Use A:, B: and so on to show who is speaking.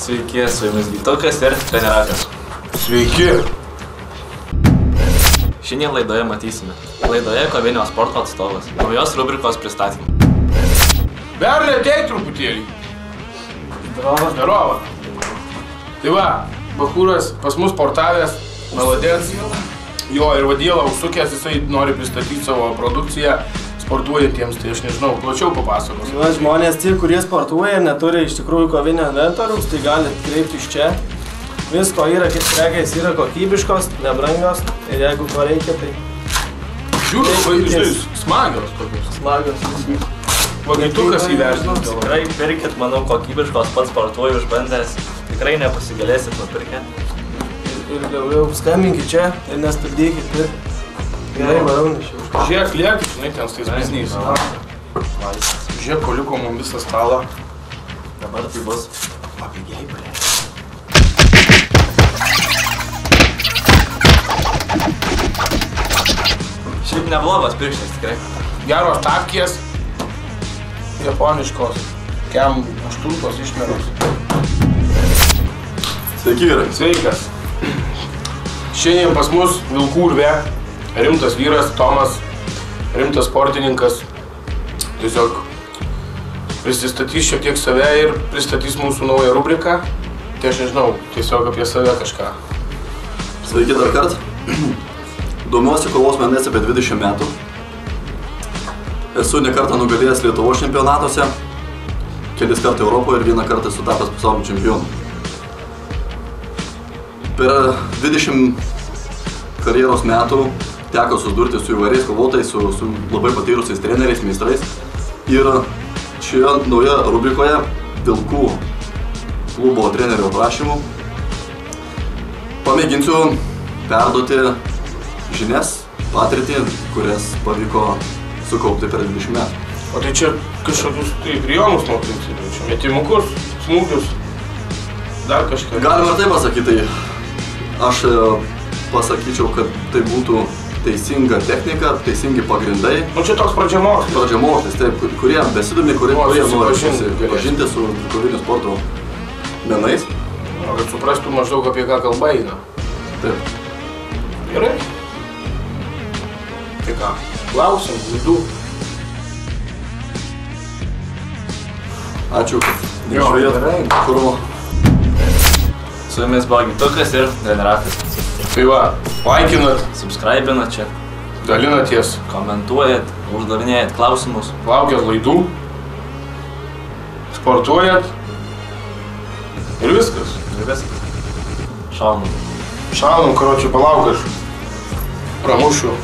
A: Sveiki, su jumis Vytukas ir trenirakas.
B: Sveiki!
A: Šiandien laidoje matysime. Laidoje kovinio sporto atstovas. Naujos rubrikos pristatymą.
B: Berle, ateik truputėlį.
A: Zdarova.
B: Zdarova. Tai va, Bachūras pas mus sportavęs, maladės. Jo, ir vadėlą užsukęs, jisai nori pristatyti savo produkciją sportuojantiems, tai aš nežinau, plačiau papasakos.
C: Va, žmonės tie, kurie sportuoja ir neturi iš tikrųjų kovinio inventoriaus, tai gali kreiptis čia. Visko yra, prekės yra kokybiškos, nebrangios ir jeigu to reikia, tai...
B: Žiūrėjau, labai, žinai, smagios tokios.
C: Smagios.
B: Vagitukas įvertinti.
A: Tikrai pirkit, manau, kokybiškos, pats sportuoju išbandęs. Tikrai nepasigalėsit nupirkę.
C: Ir jau skambinkit čia ir nestabdykit. Gerai, varau nešiau.
B: Žiūrėk, liek, žinai, ten su tais biznys. Žiūrėk, paliko mums visą stalą.
A: Dabar tai bus papigiai paleisti. Šiaip neblogas pirkštis, tikrai.
B: Geros tapkės, japoniškos, kem 8 išmeros.
D: Sveiki, vyrai.
B: Sveikas. Šiandien pas mus vilkų urve, rimtas vyras, Tomas, rimtas sportininkas. Tiesiog prisistatys šiek tiek save ir pristatys mūsų naują rubriką. Tai aš nežinau, tiesiog apie save kažką.
D: Sveiki dar kartą. Domiuosi kovos menais apie 20 metų. Esu ne kartą nugalėjęs Lietuvos čempionatuose, kelis kartą Europoje ir vieną kartą esu tapęs pasaulio čempionu. Per 20 karjeros metų teko susidurti su įvairiais kovotojais, su labai patyrusiais treneriais, meistrais. Ir šioje nauja rubrikoje Vilkų klubo trenerio prašymų pamėginsiu perduoti žinias, patirtį, kurias pavyko sukaupti per 20 metų.
B: O tai čia kažkokius prijonus mokinti, metimukus, smūgius, dar kažką.
D: Galima ir taip pasakyti. Aš pasakyčiau, kad tai būtų teisinga technika, teisingi pagrindai.
B: Nu čia toks pradžiamokslis.
D: Pradžiamokslis, taip, kurie besidomi, kurie nori susipažinti su kovinio sporto menais.
B: Kad suprastų maždaug apie ką kalba eina.
D: Taip.
B: Gerai. Tai ką, klausim, laidų.
D: Ačiū, kad nežiūrėjot kuro.
A: Su jumis buvo Vytukas ir trenirakas.
B: Tai va, laikinat,
A: Subscribinat čia,
B: dalinaties,
A: komentuojat, uždavinėjat klausimus.
B: laukiat laidų, sportuojat ir viskas.
A: Ir viskas. Šaunam.
B: Šaunam, karočiui, palauk aš pramušiu.